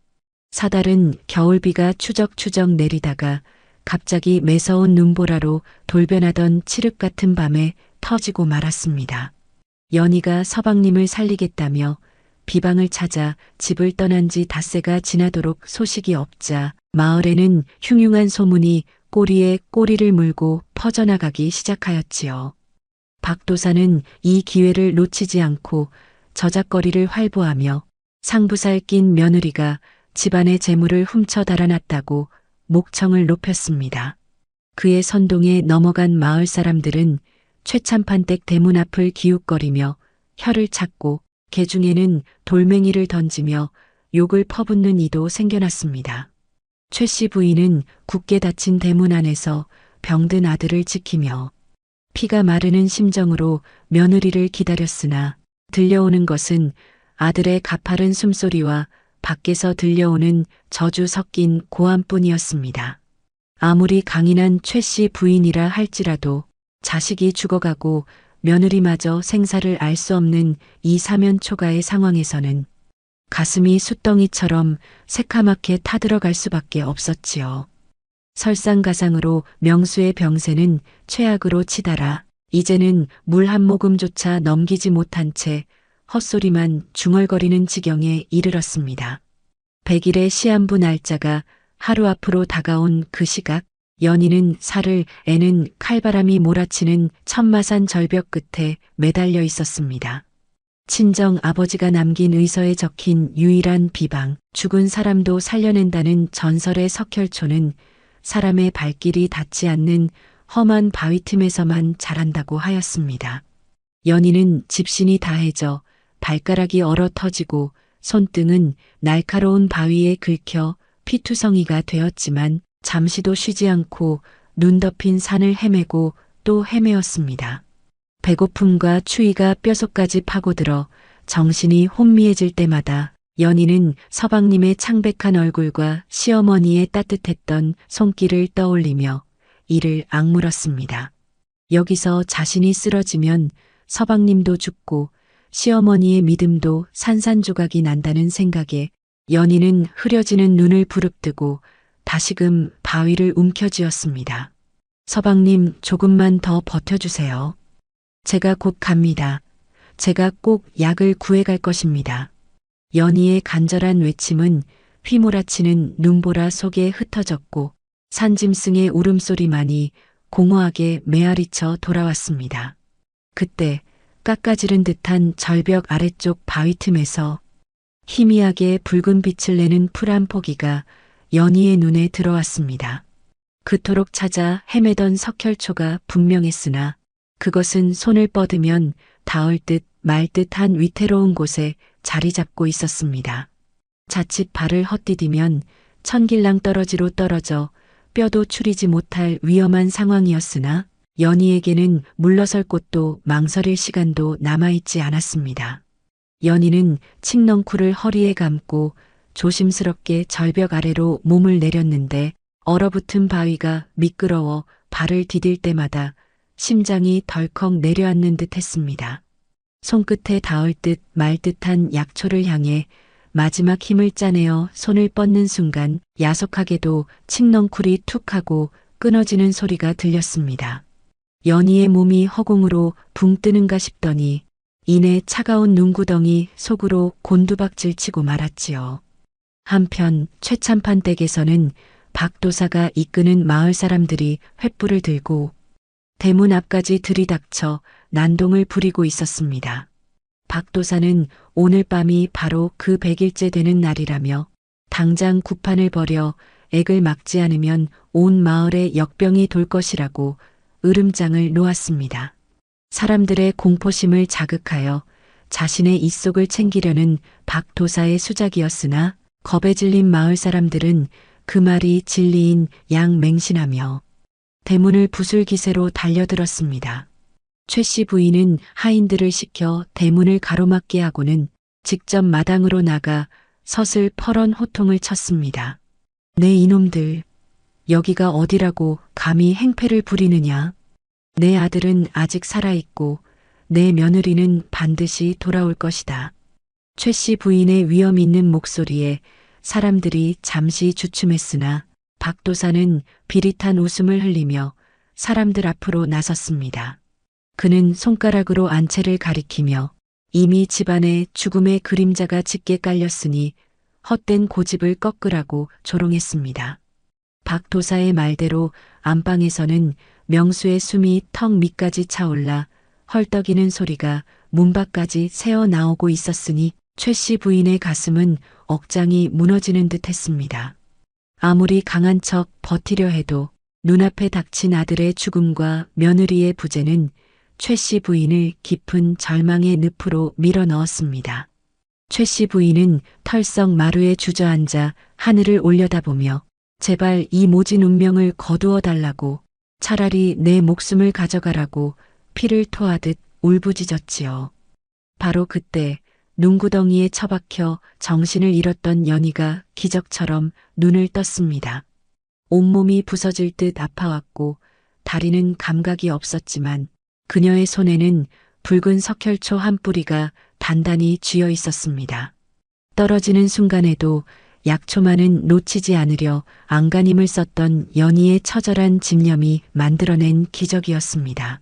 사달은 겨울비가 추적추적 내리다가 갑자기 매서운 눈보라로 돌변하던 칠흑 같은 밤에 터지고 말았습니다. 연희가 서방님을 살리겠다며 비방을 찾아 집을 떠난 지 닷새가 지나도록 소식이 없자 마을에는 흉흉한 소문이 꼬리에 꼬리를 물고 퍼져나가기 시작하였지요. 박도사는 이 기회를 놓치지 않고 저작거리를 활보하며 상부살 낀 며느리가 집안의 재물을 훔쳐 달아났다고 목청을 높였습니다. 그의 선동에 넘어간 마을 사람들은 최참판댁 대문 앞을 기웃거리며 혀를 찾고 개중에는 돌멩이를 던지며 욕을 퍼붓는 이도 생겨났습니다. 최 씨 부인은 굳게 닫힌 대문 안에서 병든 아들을 지키며 피가 마르는 심정으로 며느리를 기다렸으나 들려오는 것은 아들의 가파른 숨소리와 밖에서 들려오는 저주 섞인 고함뿐이었습니다. 아무리 강인한 최 씨 부인이라 할지라도 자식이 죽어가고 며느리마저 생사를 알 수 없는 이 사면초가의 상황에서는 가슴이 숫덩이처럼 새카맣게 타들어갈 수밖에 없었지요. 설상가상으로 명수의 병세는 최악으로 치달아 이제는 물 한 모금조차 넘기지 못한 채 헛소리만 중얼거리는 지경에 이르렀습니다. 100일의 시한부 날짜가 하루 앞으로 다가온 그 시각, 연희는 살을 애는 칼바람이 몰아치는 천마산 절벽 끝에 매달려 있었습니다. 친정 아버지가 남긴 의서에 적힌 유일한 비방, 죽은 사람도 살려낸다는 전설의 석혈초는 사람의 발길이 닿지 않는 험한 바위 틈에서만 자란다고 하였습니다. 연희는 집신이 다해져 발가락이 얼어 터지고 손등은 날카로운 바위에 긁혀 피투성이가 되었지만 잠시도 쉬지 않고 눈 덮인 산을 헤매고 또 헤매었습니다. 배고픔과 추위가 뼛속까지 파고들어 정신이 혼미해질 때마다 연희는 서방님의 창백한 얼굴과 시어머니의 따뜻했던 손길을 떠올리며 이를 악물었습니다. 여기서 자신이 쓰러지면 서방님도 죽고 시어머니의 믿음도 산산조각이 난다는 생각에 연희는 흐려지는 눈을 부릅뜨고 다시금 바위를 움켜쥐었습니다. 서방님, 조금만 더 버텨주세요. 제가 곧 갑니다. 제가 꼭 약을 구해갈 것입니다. 연희의 간절한 외침은 휘몰아치는 눈보라 속에 흩어졌고 산짐승의 울음소리만이 공허하게 메아리쳐 돌아왔습니다. 그때 깎아지른 듯한 절벽 아래쪽 바위 틈에서 희미하게 붉은 빛을 내는 풀 한 포기가 연희의 눈에 들어왔습니다. 그토록 찾아 헤매던 석혈초가 분명했으나 그것은 손을 뻗으면 닿을 듯 말 듯한 위태로운 곳에 자리 잡고 있었습니다. 자칫 발을 헛디디면 천길랑 떨어지로 떨어져 뼈도 추리지 못할 위험한 상황이었으나 연희에게는 물러설 곳도 망설일 시간도 남아있지 않았습니다. 연희는 칡넝쿨을 허리에 감고 조심스럽게 절벽 아래로 몸을 내렸는데 얼어붙은 바위가 미끄러워 발을 디딜 때마다 심장이 덜컥 내려앉는 듯 했습니다. 손끝에 닿을 듯 말 듯한 약초를 향해 마지막 힘을 짜내어 손을 뻗는 순간 야속하게도 칡넝쿨이 툭 하고 끊어지는 소리가 들렸습니다. 연희의 몸이 허공으로 붕 뜨는가 싶더니 이내 차가운 눈구덩이 속으로 곤두박질 치고 말았지요. 한편 최참판 댁에서는 박도사가 이끄는 마을 사람들이 횃불을 들고 대문 앞까지 들이닥쳐 난동을 부리고 있었습니다. 박도사는 오늘 밤이 바로 그 100일째 되는 날이라며 당장 구판을 벌여 액을 막지 않으면 온 마을에 역병이 돌 것이라고 으름장을 놓았습니다. 사람들의 공포심을 자극하여 자신의 입속을 챙기려는 박도사의 수작이었으나 겁에 질린 마을 사람들은 그 말이 진리인 양 맹신하며 대문을 부술 기세로 달려들었습니다. 최 씨 부인은 하인들을 시켜 대문을 가로막게 하고는 직접 마당으로 나가 서슬 퍼런 호통을 쳤습니다. 네 이놈들, 여기가 어디라고 감히 행패를 부리느냐. 내 아들은 아직 살아있고 내 며느리는 반드시 돌아올 것이다. 최 씨 부인의 위험 있는 목소리에 사람들이 잠시 주춤했으나 박도사는 비릿한 웃음을 흘리며 사람들 앞으로 나섰습니다. 그는 손가락으로 안채를 가리키며 이미 집안에 죽음의 그림자가 짙게 깔렸으니 헛된 고집을 꺾으라고 조롱했습니다. 박도사의 말대로 안방에서는 명수의 숨이 턱 밑까지 차올라 헐떡이는 소리가 문 밖까지 새어 나오고 있었으니 최 씨 부인의 가슴은 억장이 무너지는 듯 했습니다. 아무리 강한 척 버티려 해도 눈앞에 닥친 아들의 죽음과 며느리의 부재는 최 씨 부인을 깊은 절망의 늪으로 밀어 넣었습니다. 최 씨 부인은 털썩 마루에 주저앉아 하늘을 올려다보며 제발 이 모진 운명을 거두어 달라고, 차라리 내 목숨을 가져가라고 피를 토하듯 울부짖었지요. 바로 그때 눈구덩이에 처박혀 정신을 잃었던 연희가 기적처럼 눈을 떴습니다. 온몸이 부서질 듯 아파왔고 다리는 감각이 없었지만 그녀의 손에는 붉은 석혈초 한 뿌리가 단단히 쥐어 있었습니다. 떨어지는 순간에도 약초만은 놓치지 않으려 안간힘을 썼던 연희의 처절한 집념이 만들어낸 기적이었습니다.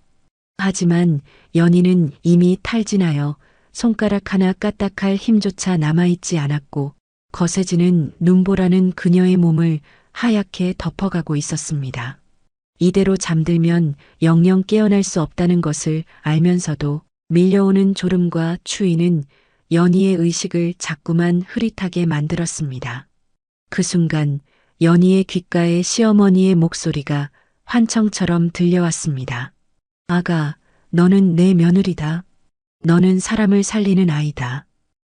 하지만 연희는 이미 탈진하여 손가락 하나 까딱할 힘조차 남아있지 않았고 거세지는 눈보라는 그녀의 몸을 하얗게 덮어가고 있었습니다. 이대로 잠들면 영영 깨어날 수 없다는 것을 알면서도 밀려오는 졸음과 추위는 연희의 의식을 자꾸만 흐릿하게 만들었습니다. 그 순간 연희의 귓가에 시어머니의 목소리가 환청처럼 들려왔습니다. 아가, 너는 내 며느리다. 너는 사람을 살리는 아이다.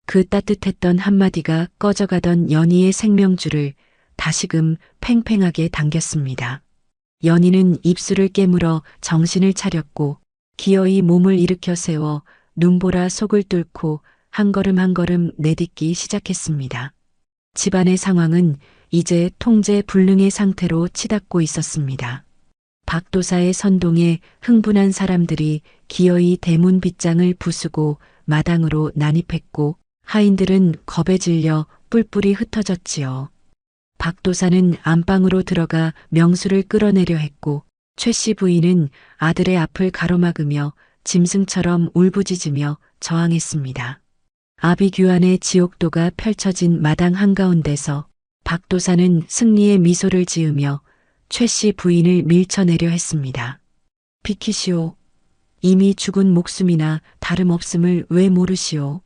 그 따뜻했던 한마디가 꺼져가던 연희의 생명줄을 다시금 팽팽하게 당겼습니다. 연희는 입술을 깨물어 정신을 차렸고 기어이 몸을 일으켜 세워 눈보라 속을 뚫고 한 걸음 한 걸음 내딛기 시작했습니다. 집안의 상황은 이제 통제 불능의 상태로 치닫고 있었습니다. 박도사의 선동에 흥분한 사람들이 기어이 대문 빗장을 부수고 마당으로 난입했고 하인들은 겁에 질려 뿔뿔이 흩어졌지요. 박도사는 안방으로 들어가 명수를 끌어내려 했고 최 씨 부인은 아들의 앞을 가로막으며 짐승처럼 울부짖으며 저항했습니다. 아비규환의 지옥도가 펼쳐진 마당 한가운데서 박도사는 승리의 미소를 지으며 최 씨 부인을 밀쳐내려 했습니다. 비키시오. 이미 죽은 목숨이나 다름없음을 왜 모르시오.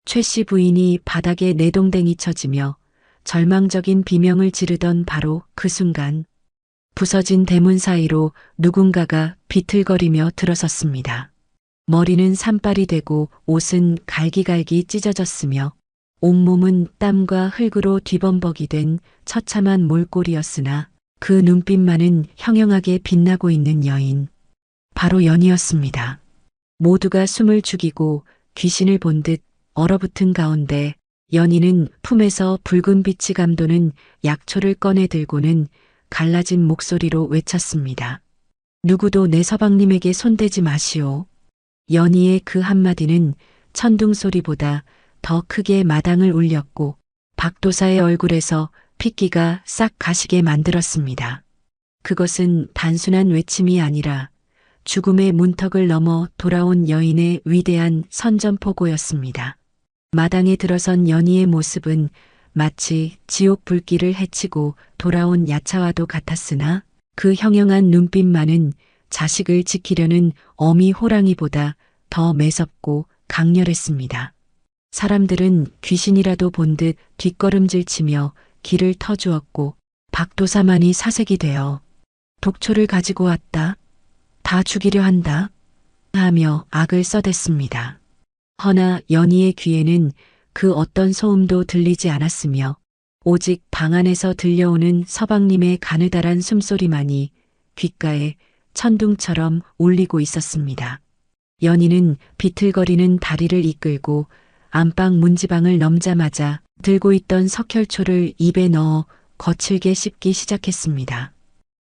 최 씨 부인이 바닥에 내동댕이 쳐지며 절망적인 비명을 지르던 바로 그 순간 부서진 대문 사이로 누군가가 비틀거리며 들어섰습니다. 머리는 산발이 되고 옷은 갈기갈기 찢어졌으며 온몸은 땀과 흙으로 뒤범벅이 된 처참한 몰골이었으나 그 눈빛만은 형형하게 빛나고 있는 여인. 바로 연희였습니다. 모두가 숨을 죽이고 귀신을 본 듯 얼어붙은 가운데 연희는 품에서 붉은 빛이 감도는 약초를 꺼내 들고는 갈라진 목소리로 외쳤습니다. 누구도 내 서방님에게 손대지 마시오. 연희의 그 한마디는 천둥 소리보다 더 크게 마당을 울렸고 박도사의 얼굴에서 핏기가 싹 가시게 만들었습니다. 그것은 단순한 외침이 아니라 죽음의 문턱을 넘어 돌아온 여인의 위대한 선전포고였습니다. 마당에 들어선 연희의 모습은 마치 지옥 불길을 헤치고 돌아온 야차와도 같았으나 그 형형한 눈빛만은 자식을 지키려는 어미 호랑이보다 더 매섭고 강렬했습니다. 사람들은 귀신이라도 본 듯 뒷걸음질치며 길을 터주었고 박도사만이 사색이 되어 독초를 가지고 왔다. 다 죽이려 한다. 하며 악을 써댔습니다. 허나 연희의 귀에는 그 어떤 소음도 들리지 않았으며 오직 방 안에서 들려오는 서방님의 가느다란 숨소리만이 귓가에 천둥처럼 울리고 있었습니다. 연희는 비틀거리는 다리를 이끌고 안방 문지방을 넘자마자 들고 있던 석혈초를 입에 넣어 거칠게 씹기 시작했습니다.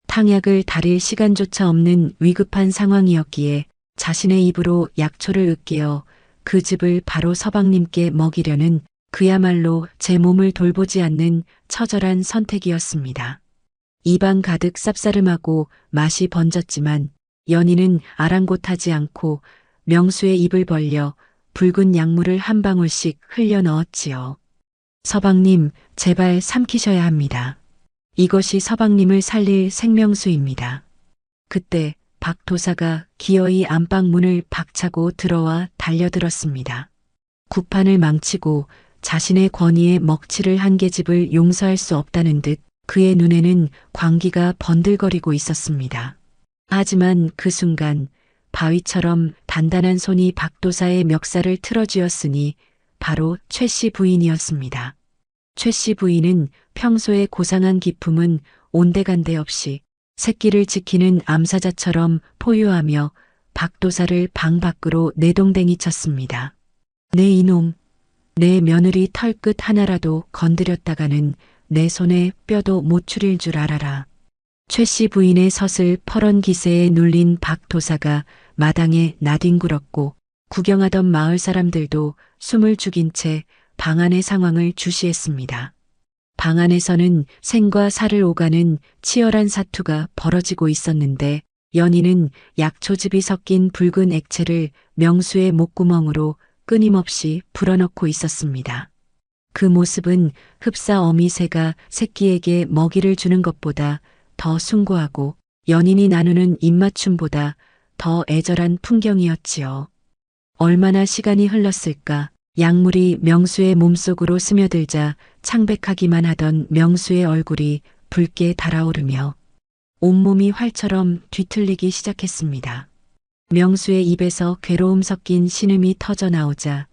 탕약을 다릴 시간조차 없는 위급한 상황이었기에 자신의 입으로 약초를 으깨어 그 즙을 바로 서방님께 먹이려는 그야말로 제 몸을 돌보지 않는 처절한 선택이었습니다. 입안 가득 쌉싸름하고 맛이 번졌지만 연희는 아랑곳하지 않고 명수의 입을 벌려 붉은 약물을 한 방울씩 흘려 넣었지요. 서방님, 제발 삼키셔야 합니다. 이것이 서방님을 살릴 생명수입니다. 그때 박도사가 기어이 안방 문을 박차고 들어와 달려들었습니다. 구판을 망치고 자신의 권위에 먹칠을 한 계집을 용서할 수 없다는 듯 그의 눈에는 광기가 번들거리고 있었습니다. 하지만 그 순간 바위처럼 단단한 손이 박도사의 멱살을 틀어쥐었으니 바로 최씨 부인이었습니다. 최씨 부인은 평소의 고상한 기품은 온데간데 없이 새끼를 지키는 암사자처럼 포효하며 박도사를 방 밖으로 내동댕이 쳤습니다. 내 이놈, 내 며느리 털끝 하나라도 건드렸다가는 내 손에 뼈도 못 추릴 줄 알아라. 최씨 부인의 섯을 퍼런 기세에 눌린 박도사가 마당에 나뒹굴었고 구경하던 마을 사람들도 숨을 죽인 채 방 안의 상황을 주시했습니다. 방 안에서는 생과 사를 오가는 치열한 사투가 벌어지고 있었는데 연희는 약초즙이 섞인 붉은 액체를 명수의 목구멍으로 끊임없이 불어넣고 있었습니다. 그 모습은 흡사 어미새가 새끼에게 먹이를 주는 것보다 더 숭고하고 연인이 나누는 입맞춤보다 더 애절한 풍경이었지요. 얼마나 시간이 흘렀을까. 약물이 명수의 몸속으로 스며들자 창백하기만 하던 명수의 얼굴이 붉게 달아오르며 온몸이 활처럼 뒤틀리기 시작했습니다. 명수의 입에서 괴로움 섞인 신음이 터져 나오자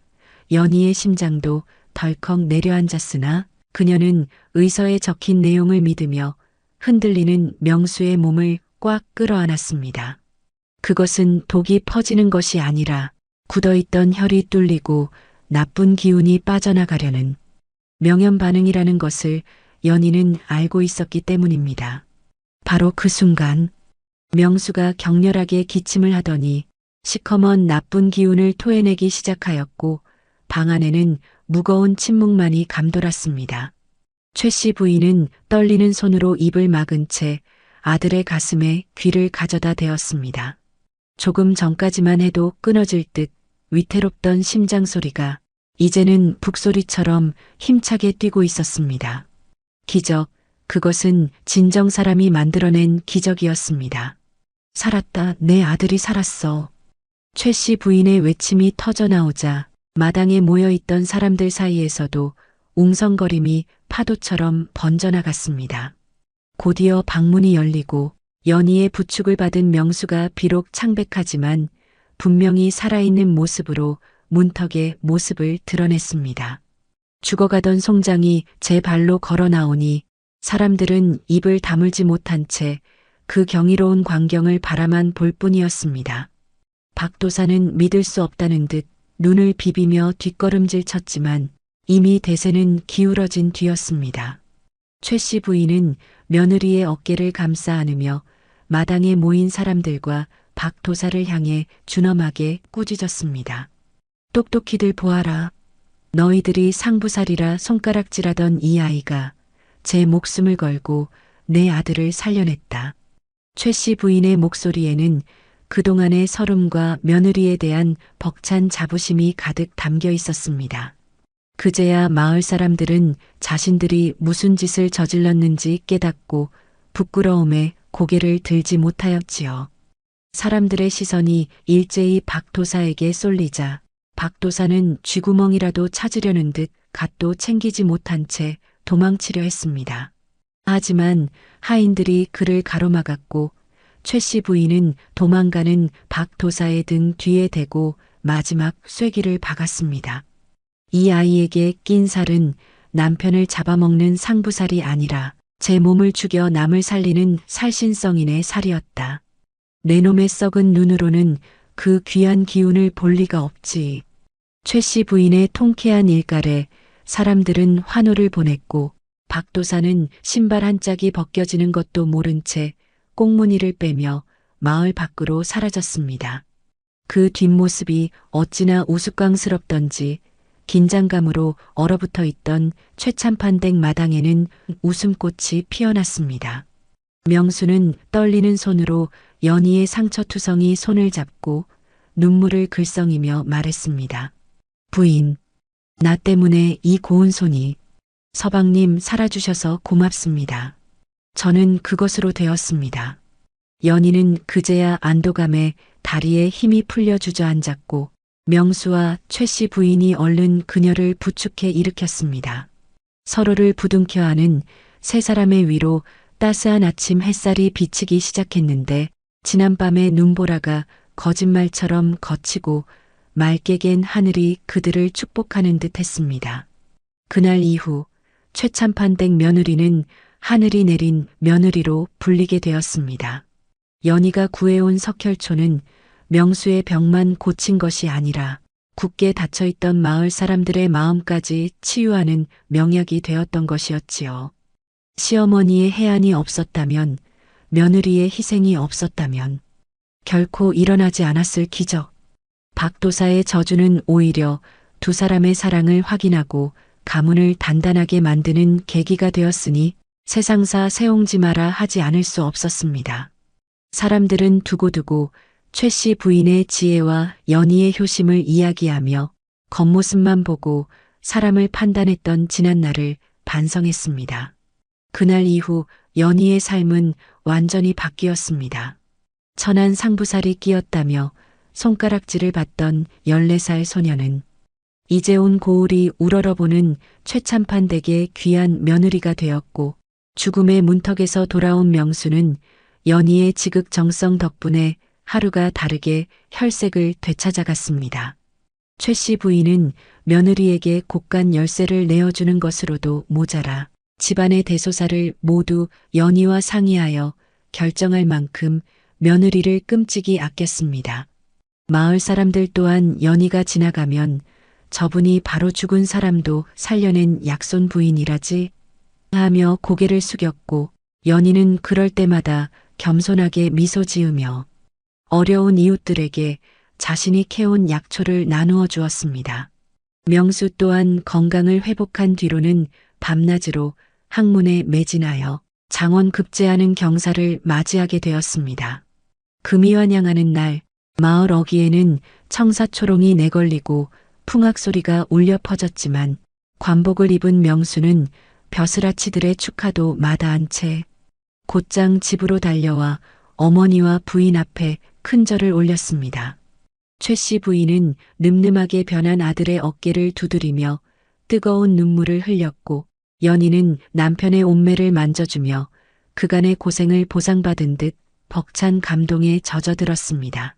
연희의 심장도 덜컥 내려앉았으나 그녀는 의서에 적힌 내용을 믿으며 흔들리는 명수의 몸을 꽉 끌어안았습니다. 그것은 독이 퍼지는 것이 아니라 굳어있던 혈이 뚫리고 나쁜 기운이 빠져나가려는 명현 반응이라는 것을 연희는 알고 있었기 때문입니다. 바로 그 순간 명수가 격렬하게 기침을 하더니 시커먼 나쁜 기운을 토해내기 시작하였고 방 안에는 무거운 침묵만이 감돌았습니다. 최씨 부인은 떨리는 손으로 입을 막은 채 아들의 가슴에 귀를 가져다 대었습니다. 조금 전까지만 해도 끊어질 듯 위태롭던 심장 소리가 이제는 북소리처럼 힘차게 뛰고 있었습니다. 기적, 그것은 진정 사람이 만들어낸 기적이었습니다. 살았다, 내 아들이 살았어. 최씨 부인의 외침이 터져 나오자 마당에 모여있던 사람들 사이에서도 웅성거림이 파도처럼 번져나갔습니다. 곧이어 방문이 열리고 연희의 부축을 받은 명수가 비록 창백하지만 분명히 살아있는 모습으로 문턱에 모습을 드러냈습니다. 죽어가던 송장이 제 발로 걸어 나오니 사람들은 입을 다물지 못한 채 그 경이로운 광경을 바라만 볼 뿐이었습니다. 박도사는 믿을 수 없다는 듯 눈을 비비며 뒷걸음질 쳤지만 이미 대세는 기울어진 뒤였습니다. 최 씨 부인은 며느리의 어깨를 감싸 안으며 마당에 모인 사람들과 박 도사를 향해 준엄하게 꾸짖었습니다. 똑똑히들 보아라. 너희들이 상부살이라 손가락질하던 이 아이가 제 목숨을 걸고 내 아들을 살려냈다. 최 씨 부인의 목소리에는 그동안의 서름과 며느리에 대한 벅찬 자부심이 가득 담겨 있었습니다. 그제야 마을 사람들은 자신들이 무슨 짓을 저질렀는지 깨닫고 부끄러움에 고개를 들지 못하였지요. 사람들의 시선이 일제히 박도사에게 쏠리자 박도사는 쥐구멍이라도 찾으려는 듯 갓도 챙기지 못한 채 도망치려 했습니다. 하지만 하인들이 그를 가로막았고 최 씨 부인은 도망가는 박도사의 등 뒤에 대고 마지막 쐐기를 박았습니다. 이 아이에게 낀 살은 남편을 잡아먹는 상부살이 아니라 제 몸을 죽여 남을 살리는 살신성인의 살이었다. 내 놈의 썩은 눈으로는 그 귀한 기운을 볼 리가 없지. 최 씨 부인의 통쾌한 일갈에 사람들은 환호를 보냈고 박도사는 신발 한 짝이 벗겨지는 것도 모른 채 꽁무니를 빼며 마을 밖으로 사라졌습니다. 그 뒷모습이 어찌나 우스꽝스럽던지 긴장감으로 얼어붙어 있던 최참판댁 마당에는 웃음꽃이 피어났습니다. 명수는 떨리는 손으로 연희의 상처투성이 손을 잡고 눈물을 글썽이며 말했습니다. 부인, 나 때문에 이 고운 손이. 서방님 살아주셔서 고맙습니다. 저는 그것으로 되었습니다. 연희는 그제야 안도감에 다리에 힘이 풀려 주저앉았고 명수와 최 씨 부인이 얼른 그녀를 부축해 일으켰습니다. 서로를 부둥켜 안은 세 사람의 위로 따스한 아침 햇살이 비치기 시작했는데 지난밤의 눈보라가 거짓말처럼 거치고 맑게 갠 하늘이 그들을 축복하는 듯 했습니다. 그날 이후 최참판댁 며느리는 하늘이 내린 며느리로 불리게 되었습니다. 연희가 구해온 석혈초는 명수의 병만 고친 것이 아니라 굳게 닫혀있던 마을 사람들의 마음까지 치유하는 명약이 되었던 것이었지요. 시어머니의 해안이 없었다면, 며느리의 희생이 없었다면 결코 일어나지 않았을 기적. 박도사의 저주는 오히려 두 사람의 사랑을 확인하고 가문을 단단하게 만드는 계기가 되었으니 세상사 세옹지마라 하지 않을 수 없었습니다. 사람들은 두고두고 최 씨 부인의 지혜와 연희의 효심을 이야기하며 겉모습만 보고 사람을 판단했던 지난날을 반성했습니다. 그날 이후 연희의 삶은 완전히 바뀌었습니다. 천한 상부살이 끼었다며 손가락질을 받던 14살 소녀는 이제 온 고을이 우러러보는 최참판댁의 귀한 며느리가 되었고 죽음의 문턱에서 돌아온 명수는 연희의 지극정성 덕분에 하루가 다르게 혈색을 되찾아갔습니다. 최 씨 부인은 며느리에게 곳간 열쇠를 내어주는 것으로도 모자라 집안의 대소사를 모두 연희와 상의하여 결정할 만큼 며느리를 끔찍이 아꼈습니다. 마을 사람들 또한 연희가 지나가면 저분이 바로 죽은 사람도 살려낸 약손 부인이라지 하며 고개를 숙였고 연희는 그럴 때마다 겸손하게 미소 지으며 어려운 이웃들에게 자신이 캐온 약초를 나누어 주었습니다. 명수 또한 건강을 회복한 뒤로는 밤낮으로 학문에 매진하여 장원 급제하는 경사를 맞이하게 되었습니다. 금이 환양하는 날 마을 어귀에는 청사초롱이 내걸리고 풍악소리가 울려 퍼졌지만 관복을 입은 명수는 벼슬아치들의 축하도 마다한 채 곧장 집으로 달려와 어머니와 부인 앞에 큰 절을 올렸습니다. 최 씨 부인은 늠름하게 변한 아들의 어깨를 두드리며 뜨거운 눈물을 흘렸고 연희는 남편의 옷매를 만져주며 그간의 고생을 보상받은 듯 벅찬 감동에 젖어들었습니다.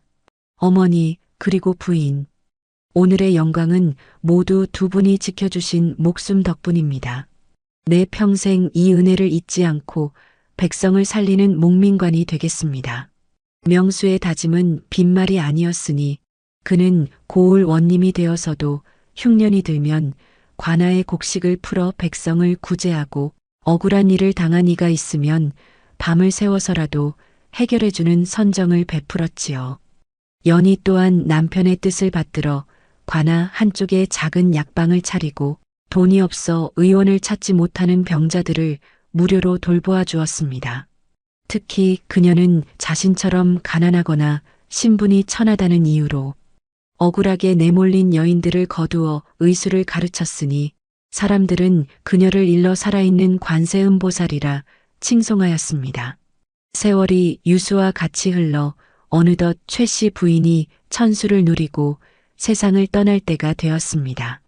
어머니 그리고 부인, 오늘의 영광은 모두 두 분이 지켜주신 목숨 덕분입니다. 내 평생 이 은혜를 잊지 않고 백성을 살리는 목민관이 되겠습니다. 명수의 다짐은 빈말이 아니었으니 그는 고을 원님이 되어서도 흉년이 들면 관아의 곡식을 풀어 백성을 구제하고 억울한 일을 당한 이가 있으면 밤을 새워서라도 해결해주는 선정을 베풀었지요. 연희 또한 남편의 뜻을 받들어 관아 한쪽에 작은 약방을 차리고 돈이 없어 의원을 찾지 못하는 병자들을 무료로 돌보아 주었습니다. 특히 그녀는 자신처럼 가난하거나 신분이 천하다는 이유로 억울하게 내몰린 여인들을 거두어 의술을 가르쳤으니 사람들은 그녀를 일러 살아있는 관세음보살이라 칭송하였습니다. 세월이 유수와 같이 흘러 어느덧 최 씨 부인이 천수를 누리고 세상을 떠날 때가 되었습니다.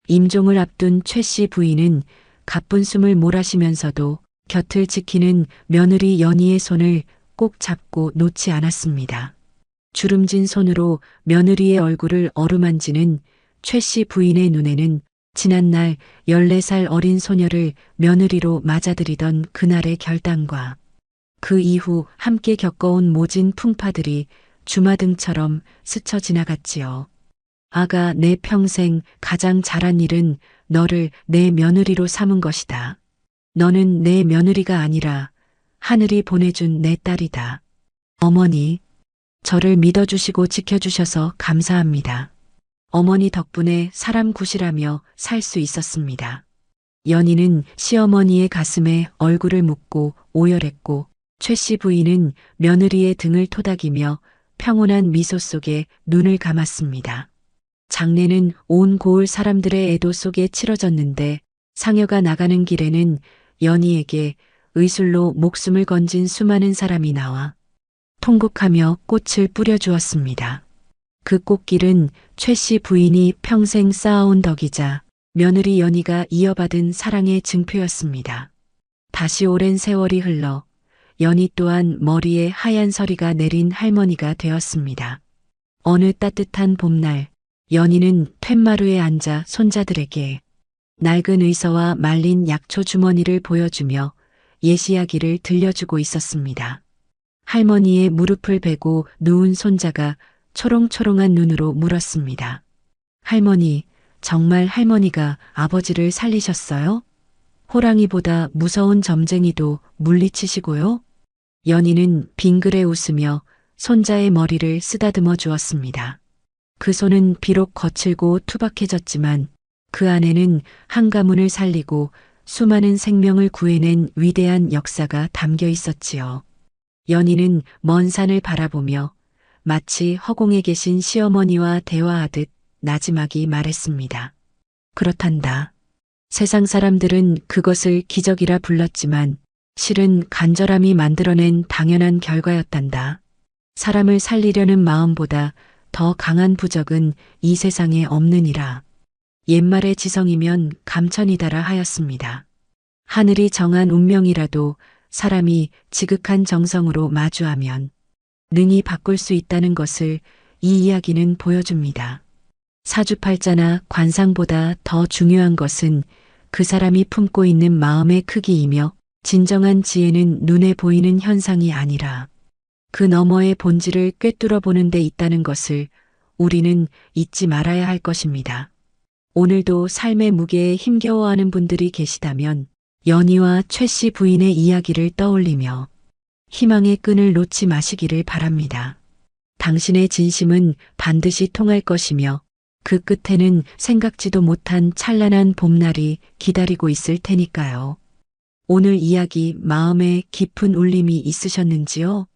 임종을 앞둔 최 씨 부인은 가쁜 숨을 몰아쉬면서도 곁을 지키는 며느리 연희의 손을 꼭 잡고 놓지 않았습니다. 주름진 손으로 며느리의 얼굴을 어루만지는 최 씨 부인의 눈에는 지난날 14살 어린 소녀를 며느리로 맞아들이던 그날의 결단과 그 이후 함께 겪어온 모진 풍파들이 주마등처럼 스쳐 지나갔지요. 아가, 내 평생 가장 잘한 일은 너를 내 며느리로 삼은 것이다. 너는 내 며느리가 아니라 하늘이 보내준 내 딸이다. 어머니, 저를 믿어주시고 지켜주셔서 감사합니다. 어머니 덕분에 사람 구실하며 살 수 있었습니다. 연희는 시어머니의 가슴에 얼굴을 묻고 오열했고 최 씨 부인은 며느리의 등을 토닥이며 평온한 미소 속에 눈을 감았습니다. 장례는 온 고을 사람들의 애도 속에 치러졌는데 상여가 나가는 길에는 연희에게 의술로 목숨을 건진 수많은 사람이 나와 통곡하며 꽃을 뿌려주었습니다. 그 꽃길은 최 씨 부인이 평생 쌓아온 덕이자 며느리 연희가 이어받은 사랑의 증표였습니다. 다시 오랜 세월이 흘러 연희 또한 머리에 하얀 서리가 내린 할머니가 되었습니다. 어느 따뜻한 봄날 연희는 툇마루에 앉아 손자들에게 낡은 의서와 말린 약초 주머니를 보여주며 옛 이야기를 들려주고 있었습니다. 할머니의 무릎을 베고 누운 손자가 초롱초롱한 눈으로 물었습니다. 할머니, 정말 할머니가 아버지를 살리셨어요? 호랑이보다 무서운 점쟁이도 물리치시고요? 연희는 빙그레 웃으며 손자의 머리를 쓰다듬어 주었습니다. 그 손은 비록 거칠고 투박해졌지만 그 안에는 한 가문을 살리고 수많은 생명을 구해낸 위대한 역사가 담겨 있었지요. 연희는 먼 산을 바라보며 마치 허공에 계신 시어머니와 대화하듯 나지막이 말했습니다. 그렇단다. 세상 사람들은 그것을 기적이라 불렀지만 실은 간절함이 만들어낸 당연한 결과였단다. 사람을 살리려는 마음보다 더 강한 부적은 이 세상에 없느니라. 옛말의 지성이면 감천이다라 하였습니다. 하늘이 정한 운명이라도 사람이 지극한 정성으로 마주하면 능히 바꿀 수 있다는 것을 이 이야기는 보여줍니다. 사주팔자나 관상보다 더 중요한 것은 그 사람이 품고 있는 마음의 크기이며 진정한 지혜는 눈에 보이는 현상이 아니라 그 너머의 본질을 꿰뚫어 보는 데 있다는 것을 우리는 잊지 말아야 할 것입니다. 오늘도 삶의 무게에 힘겨워하는 분들이 계시다면 연희와 최 씨 부인의 이야기를 떠올리며 희망의 끈을 놓지 마시기를 바랍니다. 당신의 진심은 반드시 통할 것이며 그 끝에는 생각지도 못한 찬란한 봄날이 기다리고 있을 테니까요. 오늘 이야기 마음에 깊은 울림이 있으셨는지요?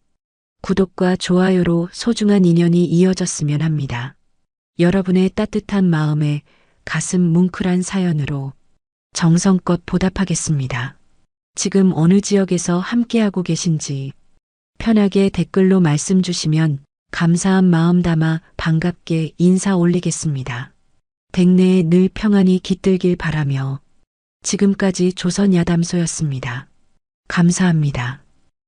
구독과 좋아요로 소중한 인연이 이어졌으면 합니다. 여러분의 따뜻한 마음에 가슴 뭉클한 사연으로 정성껏 보답하겠습니다. 지금 어느 지역에서 함께하고 계신지 편하게 댓글로 말씀 주시면 감사한 마음 담아 반갑게 인사 올리겠습니다. 댁내에 늘 평안이 깃들길 바라며 지금까지 조선야담소였습니다. 감사합니다.